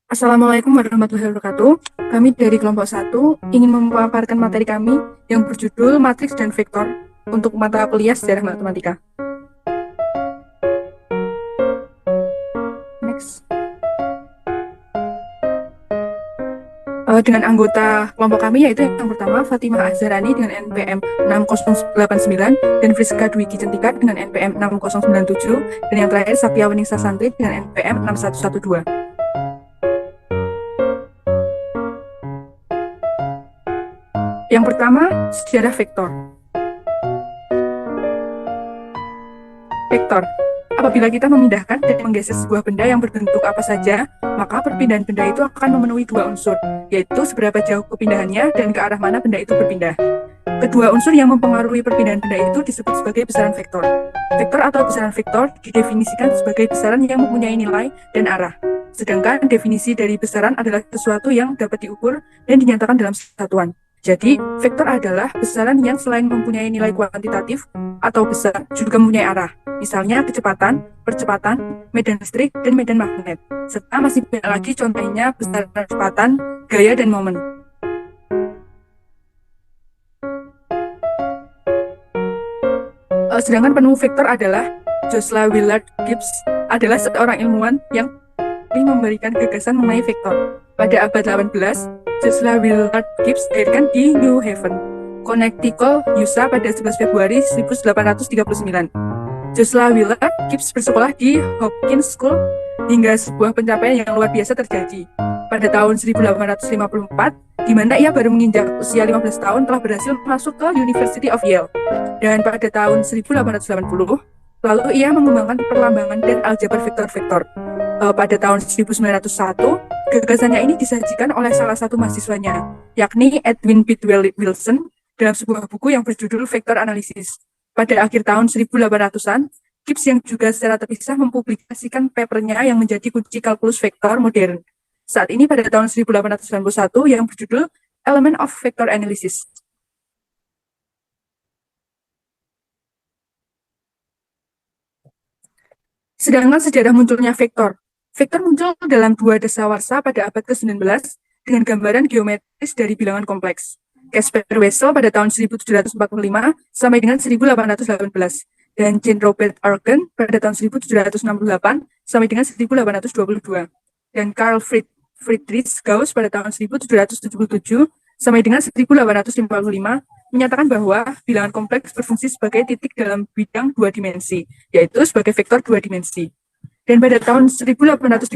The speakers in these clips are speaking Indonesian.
Assalamualaikum warahmatullahi wabarakatuh. Kami dari kelompok 1 ingin memaparkan materi kami yang berjudul Matriks dan Vektor untuk mata kuliah Sejarah Matematika. Next. Dengan anggota kelompok kami yaitu yang pertama Fatimah Azharani dengan NPM 6089 dan Friska Dwiki Cantika dengan NPM 6097 dan yang terakhir Satya Weningsa Santri dengan NPM 6112. Yang pertama, sejarah vektor. Vektor. Apabila kita memindahkan dan menggeser sebuah benda yang berbentuk apa saja, maka perpindahan benda itu akan memenuhi dua unsur, yaitu seberapa jauh kepindahannya dan ke arah mana benda itu berpindah. Kedua unsur yang mempengaruhi perpindahan benda itu disebut sebagai besaran vektor. Vektor atau besaran vektor didefinisikan sebagai besaran yang mempunyai nilai dan arah. Sedangkan definisi dari besaran adalah sesuatu yang dapat diukur dan dinyatakan dalam satuan. Jadi, vektor adalah besaran yang selain mempunyai nilai kuantitatif atau besar, juga mempunyai arah. Misalnya kecepatan, percepatan, medan listrik, dan medan magnet. Serta masih banyak lagi contohnya besaran kecepatan, gaya, dan momen. Sedangkan penemu vektor adalah Joshua Willard Gibbs adalah seorang ilmuwan yang memberikan gagasan mengenai vektor. Pada abad 18, Joshua Willard Gibbs dilahirkan di New Haven, Connecticut, USA pada 11 Februari 1839. Joshua Willard Gibbs bersekolah di Hopkins School hingga sebuah pencapaian yang luar biasa terjadi. Pada tahun 1854, di mana ia baru menginjak usia 15 tahun telah berhasil masuk ke University of Yale. Dan pada tahun 1880, lalu ia mengembangkan perlambangan dan aljabar vektor-vektor. Pada tahun 1901, gagasannya ini disajikan oleh salah satu mahasiswanya, yakni Edwin Bidwell Wilson, dalam sebuah buku yang berjudul Vektor Analisis. Pada akhir tahun 1800-an, Gibbs yang juga secara terpisah mempublikasikan papernya yang menjadi kunci kalkulus vektor modern. Saat ini pada tahun 1891 yang berjudul Element of Vector Analysis. Sedangkan sejarah munculnya vektor. Vektor muncul dalam dua dasawarsa pada abad ke-19 dengan gambaran geometris dari bilangan kompleks. Caspar Wessel pada tahun 1745 sampai dengan 1818 dan Jean Robert Argand pada tahun 1768 sampai dengan 1822 dan Carl Friedrich Gauss pada tahun 1777 sampai dengan 1855 menyatakan bahwa bilangan kompleks berfungsi sebagai titik dalam bidang dua dimensi, yaitu sebagai vektor dua dimensi. Dan pada tahun 1837,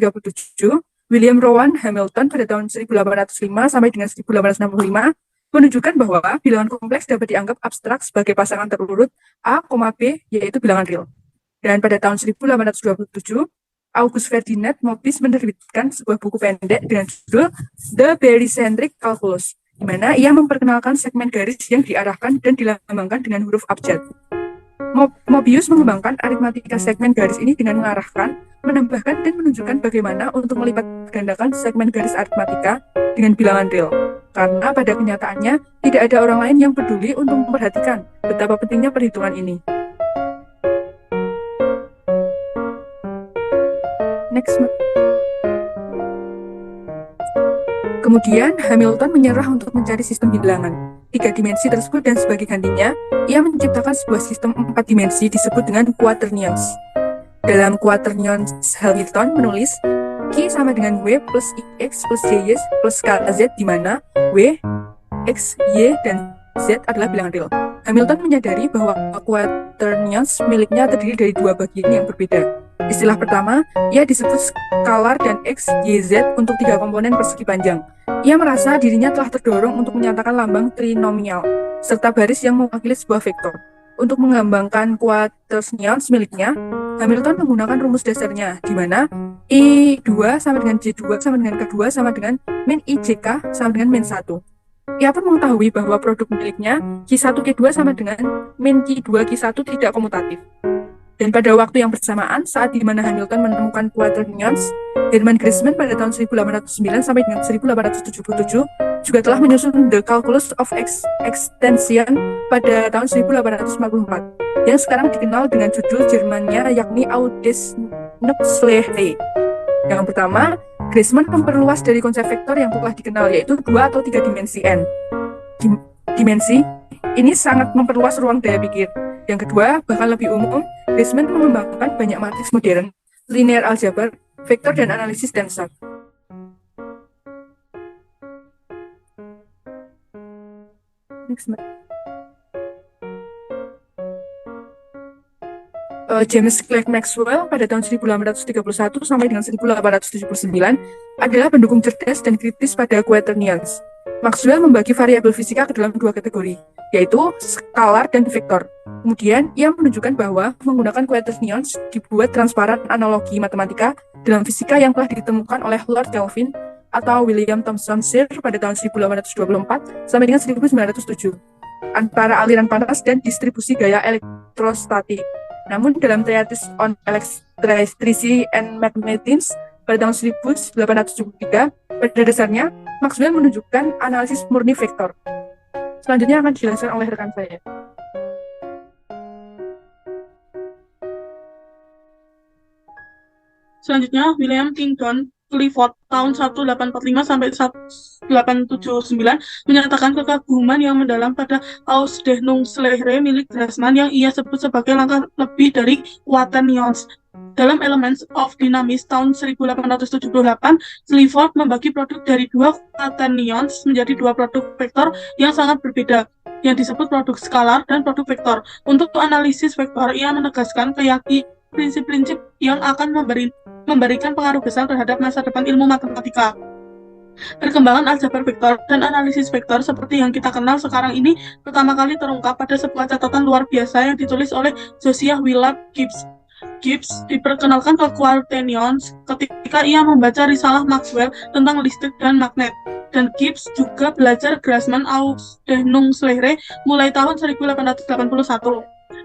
William Rowan Hamilton pada tahun 1805 sampai dengan 1865 menunjukkan bahwa bilangan kompleks dapat dianggap abstrak sebagai pasangan terurut A, B, yaitu bilangan real. Dan pada tahun 1827, August Ferdinand Mobius menerbitkan sebuah buku pendek dengan judul The Barycentric Calculus, di mana ia memperkenalkan segmen garis yang diarahkan dan dilambangkan dengan huruf abjad. Mobius mengembangkan aritmatika segmen garis ini dengan mengarahkan, menambahkan, dan menunjukkan bagaimana untuk melipat gandakan segmen garis aritmatika dengan bilangan real. Karena pada kenyataannya, tidak ada orang lain yang peduli untuk memperhatikan betapa pentingnya perhitungan ini. Next. Kemudian, Hamilton menyerah untuk mencari sistem bilangan tiga dimensi tersebut dan sebagai gantinya, ia menciptakan sebuah sistem empat dimensi disebut dengan quaternions. Dalam quaternions, Hamilton menulis Q sama dengan W plus X plus Y plus KZ di mana W, X, Y, dan Z adalah bilangan real. Hamilton menyadari bahwa quaternions miliknya terdiri dari dua bagian yang berbeda. Istilah pertama, ia disebut skalar dan X, Y, Z untuk tiga komponen persegi panjang. Ia merasa dirinya telah terdorong untuk menyatakan lambang trinomial, serta baris yang mewakili sebuah vektor. Untuk mengembangkan quaternions miliknya, Hamilton menggunakan rumus dasarnya, di mana I2 sama dengan J2 sama dengan K2 sama dengan min IJK sama dengan min 1. Ia pun mengetahui bahwa produk miliknya Q1 Q2 sama dengan min Q2 Q1 tidak komutatif. Dan pada waktu yang bersamaan, saat di mana Hamilton menemukan quaternions, Hermann Grassmann pada tahun 1809 sampai dengan 1877 juga telah menyusun The Calculus of Extension pada tahun 1844, yang sekarang dikenal dengan judul Jermannya yakni Ausdehnungslehre. Yang pertama, Grassmann memperluas dari konsep vektor yang telah dikenal, yaitu 2 atau 3 dimensi N. Dimensi ini sangat memperluas ruang daya pikir. Yang kedua, bahkan lebih umum, Grassmann mengembangkan banyak matriks modern, linear algebra, vektor, dan analisis tensor. James Clerk Maxwell pada tahun 1831 sampai dengan 1879 adalah pendukung cerdas dan kritis pada quaternions. Maxwell membagi variabel fisika ke dalam 2 kategori, yaitu skalar dan vektor. Kemudian, ia menunjukkan bahwa menggunakan quaternions dibuat transparan analogi matematika dalam fisika yang telah ditemukan oleh Lord Kelvin atau William Thomson Sear pada tahun 1824 sampai dengan 1907 antara aliran panas dan distribusi gaya elektrostatik. Namun dalam treatise on electricity and magnetism pada tahun 1873, pada dasarnya Maxwell menunjukkan analisis murni vektor. Selanjutnya akan dijelaskan oleh rekan saya. Selanjutnya, William Kingdon Clifford tahun 1845 sampai 1879 menyatakan kekaguman yang mendalam pada Ausdehnungslehre milik Grassmann yang ia sebut sebagai langkah lebih dari quaternions. Dalam Elements of Dynamics tahun 1878, Clifford membagi produk dari 2 quaternions menjadi 2 produk vektor yang sangat berbeda, yang disebut produk skalar dan produk vektor. Untuk analisis vektor, ia menegaskan prinsip-prinsip yang akan memberikan pengaruh besar terhadap masa depan ilmu matematika. Perkembangan aljabar vektor dan analisis vektor seperti yang kita kenal sekarang ini pertama kali terungkap pada sebuah catatan luar biasa yang ditulis oleh Josiah Willard Gibbs. Gibbs diperkenalkan ke quaternions ketika ia membaca risalah Maxwell tentang listrik dan magnet. Dan Gibbs juga belajar Grassmann Ausdehnungslehre mulai tahun 1881.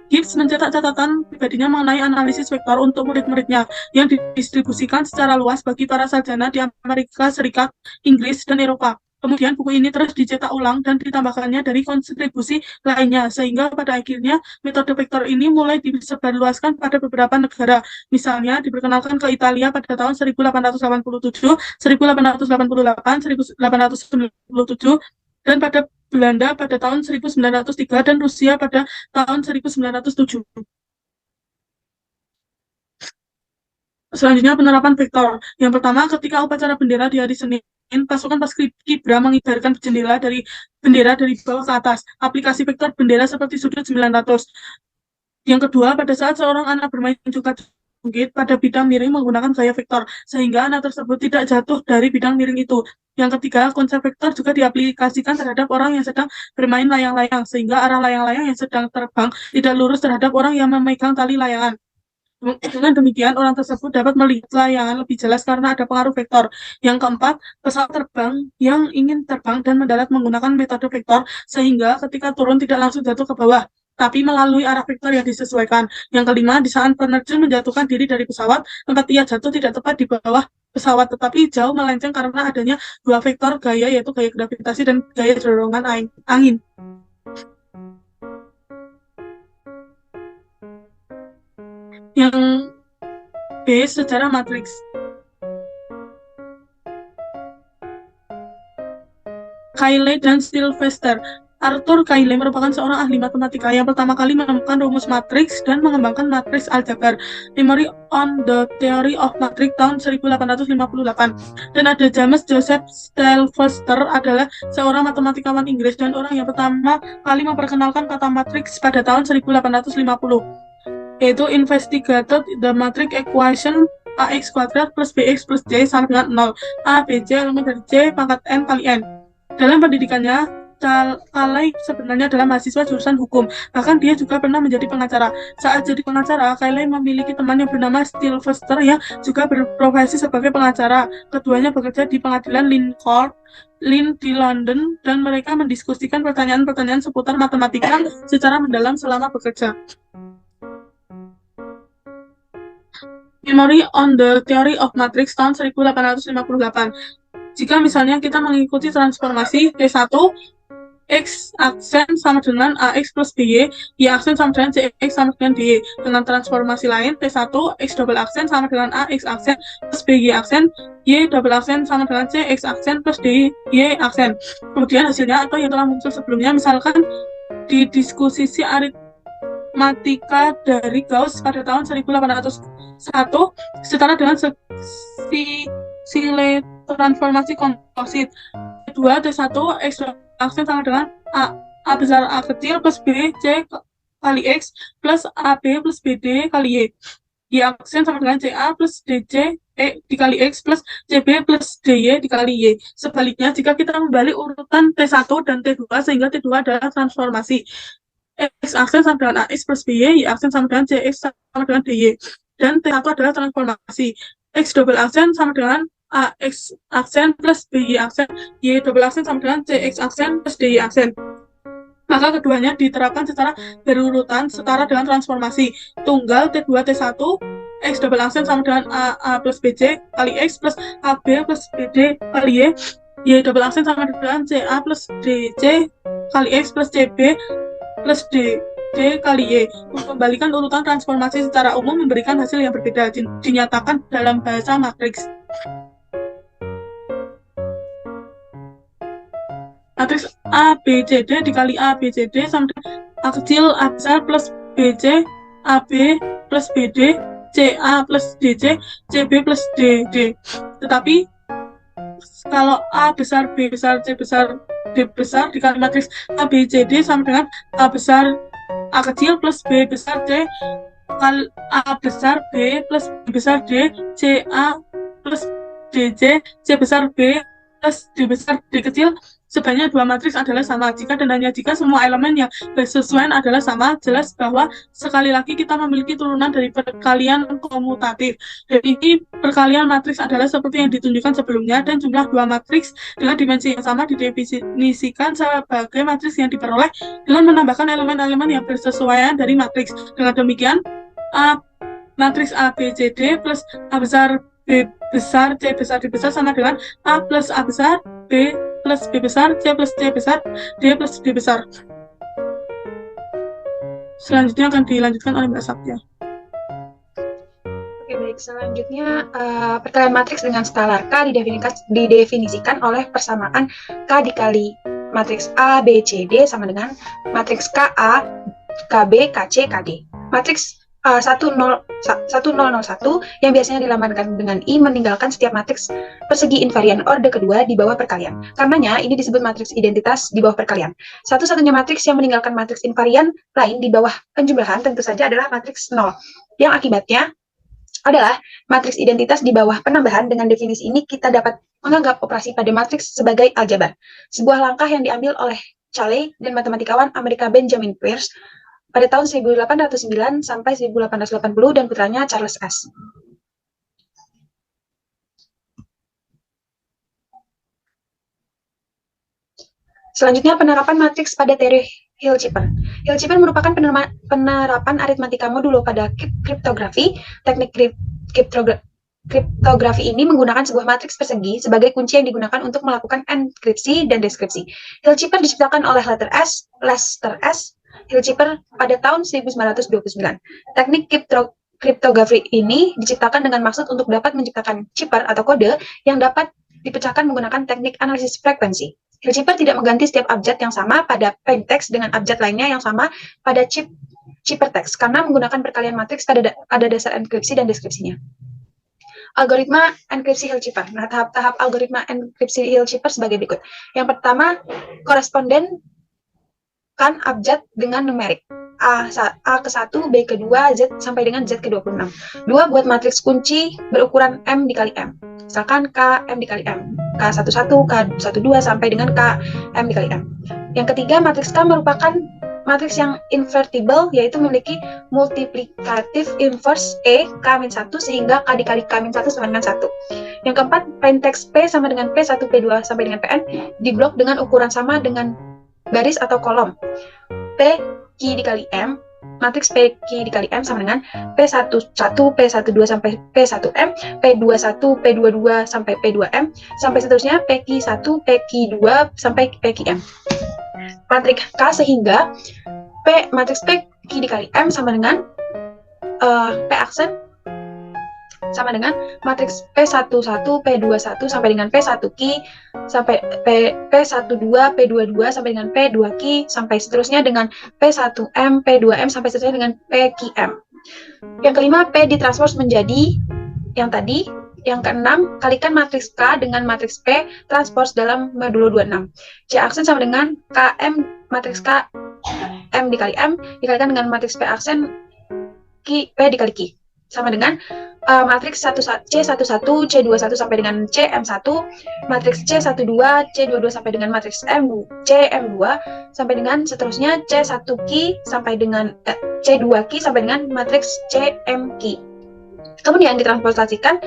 Gibbs mencetak catatan pribadinya mengenai analisis vektor untuk murid-muridnya yang didistribusikan secara luas bagi para sarjana di Amerika Serikat, Inggris, dan Eropa. Kemudian buku ini terus dicetak ulang dan ditambahkannya dari kontribusi lainnya, sehingga pada akhirnya metode vektor ini mulai disebarluaskan pada beberapa negara. Misalnya diperkenalkan ke Italia pada tahun 1887, 1888, 1897, dan pada Belanda pada tahun 1903 dan Rusia pada tahun 1907. Selanjutnya penerapan vektor. Yang pertama, ketika upacara bendera di hari Senin, pasukan Paskibra mengibarkan bendera dari bawah ke atas. Aplikasi vektor bendera seperti sudut 900. Yang kedua, pada saat seorang anak bermain joget pada bidang miring menggunakan gaya vektor, sehingga anak tersebut tidak jatuh dari bidang miring itu. Yang ketiga, konsep vektor juga diaplikasikan terhadap orang yang sedang bermain layang-layang, sehingga arah layang-layang yang sedang terbang tidak lurus terhadap orang yang memegang tali layangan. Dengan demikian, orang tersebut dapat melihat layangan lebih jelas karena ada pengaruh vektor. Yang keempat, pesawat terbang yang ingin terbang dan mendarat menggunakan metode vektor, sehingga ketika turun tidak langsung jatuh ke bawah, tapi melalui arah vektor yang disesuaikan. Yang kelima, di saat penerjun menjatuhkan diri dari pesawat, tempat ia jatuh tidak tepat di bawah pesawat, tetapi jauh melenceng karena adanya 2 vektor gaya, yaitu gaya gravitasi dan gaya dorongan angin. Yang B, sejarah matriks. Cayley dan Sylvester. Arthur Cayley merupakan seorang ahli matematika yang pertama kali menemukan rumus matriks dan mengembangkan matriks aljabar. Memory on the Theory of Matrix tahun 1858. Dan ada James Joseph Sylvester adalah seorang matematikawan Inggris dan orang yang pertama kali memperkenalkan kata matriks pada tahun 1850. Yaitu investigated the matrix equation ax kuadrat plus bx plus c sama dengan 0. A, B, C elemen dari C pangkat N kali N. Dalam pendidikannya, Cayley sebenarnya adalah mahasiswa jurusan hukum. Bahkan dia juga pernah menjadi pengacara. Saat jadi pengacara, Cayley memiliki teman yang bernama Sylvester yang juga berprofesi sebagai pengacara. Keduanya bekerja di pengadilan Lynn di London, dan mereka mendiskusikan pertanyaan-pertanyaan seputar matematika secara mendalam selama bekerja. Memory on the Theory of Matrix tahun 1858. Jika misalnya kita mengikuti transformasi T1 X aksen sama dengan AX plus BY, Y aksen sama dengan CX sama dengan DY. Dengan transformasi lain, P1 X double aksen sama dengan AX aksen plus BY aksen, Y double aksen sama dengan CX aksen plus DY aksen. Kemudian hasilnya atau yang telah muncul sebelumnya, misalkan di diskusi aritmatika dari Gauss pada tahun 1801 setara dengan sile transformasi komposit. Kedua, T1 X aksen sama dengan A besar A kecil plus B C kali X plus AB plus BD kali Y. Y aksen sama dengan CA plus DC dikali X plus CB plus DY dikali Y. Sebaliknya, jika kita membalik urutan T1 dan T2 sehingga T2 adalah transformasi. X aksen sama dengan AX plus BY, Y aksen sama dengan CX sama dengan DY. Dan T1 adalah transformasi. X double aksen sama dengan AX aksen plus BY aksen, Y double aksen sama dengan CX aksen plus DY aksen. Maka keduanya diterapkan secara berurutan setara dengan transformasi. Tunggal T2 T1 X double aksen sama dengan A plus BC kali X plus AB plus BD kali Y. Y double aksen sama dengan CA plus DC kali X plus CB plus D kali Y. Membalikan urutan transformasi secara umum memberikan hasil yang berbeda, dinyatakan dalam bahasa matriks. Matriks A, B, C, D dikali A, B, C, D sama dengan A kecil, A besar plus BC, AB plus BD, CA plus DC, CB plus DD. Tetapi kalau A besar, B besar, C besar, D besar dikali matriks A, B, C, D sama dengan A besar, A kecil plus B besar, C kali A besar, B plus B besar, D, CA plus DC, C besar, B plus D besar, D kecil. Sebanyak dua matriks adalah sama jika dan hanya jika semua elemen yang bersesuaian adalah sama. Jelas bahwa sekali lagi kita memiliki turunan dari perkalian komutatif. Dan ini perkalian matriks adalah seperti yang ditunjukkan sebelumnya, dan jumlah dua matriks dengan dimensi yang sama didefinisikan sebagai matriks yang diperoleh dengan menambahkan elemen-elemen yang bersesuaian dari matriks. Dengan demikian, matriks A, B, C, D plus A besar, B besar, C besar, D besar sama dengan A plus A besar, B plus B besar, C plus C besar, D plus D besar. Selanjutnya akan dilanjutkan oleh Mbak Saptia. Oke, baik. Selanjutnya, perkalian matriks dengan skalar K didefinisikan oleh persamaan K dikali matriks A, B, C, D sama dengan matriks KA, KB, KC, KD. Matriks 1001 yang biasanya dilambangkan dengan I meninggalkan setiap matriks persegi invarian orde kedua di bawah perkalian. Karenanya, ini disebut matriks identitas di bawah perkalian. Satu-satunya matriks yang meninggalkan matriks invarian lain di bawah penjumlahan tentu saja adalah matriks 0, yang akibatnya adalah matriks identitas di bawah penambahan. Dengan definisi ini, kita dapat menganggap operasi pada matriks sebagai aljabar, sebuah langkah yang diambil oleh Cayley dan matematikawan Amerika Benjamin Peirce pada tahun 1809 sampai 1880 dan putranya Charles S. Selanjutnya, penerapan matriks pada teori Hilscher. Hilscher merupakan penerapan aritmatika modulo pada kriptografi. Teknik kriptografi ini menggunakan sebuah matriks persegi sebagai kunci yang digunakan untuk melakukan enkripsi dan deskripsi. Hilscher diciptakan oleh Lester S. Hilscher pada tahun 1929. Teknik kriptografi ini diciptakan dengan maksud untuk dapat menciptakan cipher atau kode yang dapat dipecahkan menggunakan teknik analisis frekuensi. Hilscher tidak mengganti setiap abjad yang sama pada plaintext dengan abjad lainnya yang sama pada ciphertext karena menggunakan perkalian matriks pada dasar enkripsi dan deskripsinya. Algoritma enkripsi Hilscher. Nah, tahap-tahap algoritma enkripsi Hilscher sebagai berikut. Yang pertama, koresponden kan abjad dengan numerik A ke-1, B ke-2, Z sampai dengan Z ke-26. 2. Buat matriks kunci berukuran M dikali M. Misalkan K M dikali M, K11, K12 sampai dengan K M dikali M. Yang ketiga, matriks K merupakan matriks yang invertible, yaitu memiliki multiplikatif inverse E K-1 sehingga K dikali K-1 sama dengan 1. Yang keempat, plaintext P sama dengan P1, P2 sampai dengan Pn diblok dengan ukuran sama dengan baris atau kolom. P Q dikali M, matriks P Q dikali M sama dengan P11, P12 sampai P1M, P21, P22 sampai P2M, sampai seterusnya PQ1, PQ2 sampai PQM. matriks K sehingga matriks P Q dikali M sama dengan P aksen sama dengan matriks P11, P21 sampai dengan P1Q sampai P12, P22 sampai dengan P2Q sampai seterusnya dengan P1M, P2M sampai seterusnya dengan PQM. Yang kelima, P ditranspos menjadi yang tadi. Yang keenam, kalikan matriks K dengan matriks P transpos dalam modulo 26. C aksen sama dengan KM matriks K M dikali M dikalikan dengan matriks P aksen P dikali Q sama dengan matriks C11, C21 sampai dengan CM1, matriks C12, C22 sampai dengan matriks CM2 sampai dengan seterusnya C1Q sampai dengan C2Q sampai dengan matriks CMQ. Kemudian ditransportasikan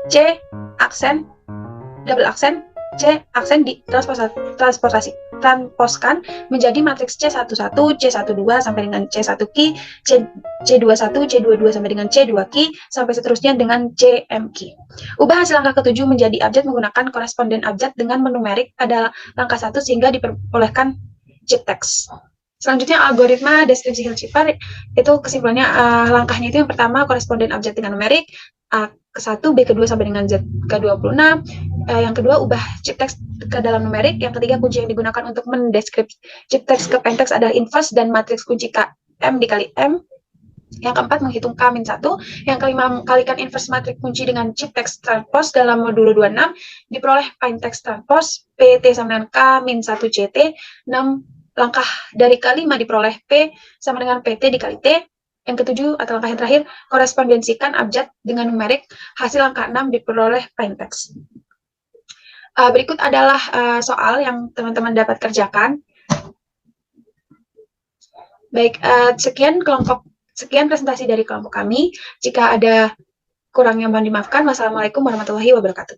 C aksen, double aksen, C aksen transposkan menjadi matriks C11, C12 sampai dengan C1Q, C21, C22 sampai dengan C2Q sampai seterusnya dengan CMQ. Ubah hasil langkah ke-7 menjadi abjad menggunakan koresponden abjad dengan menumerik pada langkah 1 sehingga diperolehkan chip text. Selanjutnya algoritma deskripsi Hilshipper itu kesimpulannya langkahnya itu yang pertama koresponden abjad dengan numerik A ke-1, B ke-2 sampai dengan Z ke-26. Yang kedua ubah chip text ke dalam numerik. Yang ketiga kunci yang digunakan untuk mendeskripsi chip text ke plain text adalah inverse dan matriks kunci K M dikali M. Yang keempat menghitung K-1. Yang kelima kalikan inverse matriks kunci dengan chip text transpose dalam modulo 26 diperoleh plain text transpose PT sama dengan K-1 CT. 6 langkah dari K5 diperoleh P sama dengan PT dikali T. Yang ketujuh atau langkah yang terakhir, korespondensikan abjad dengan numerik. Hasil langkah 6 diperoleh plain text. Berikut adalah soal yang teman-teman dapat kerjakan. Baik, sekian presentasi dari kelompok kami. Jika ada kurangnya mohon dimaafkan. Wassalamualaikum warahmatullahi wabarakatuh.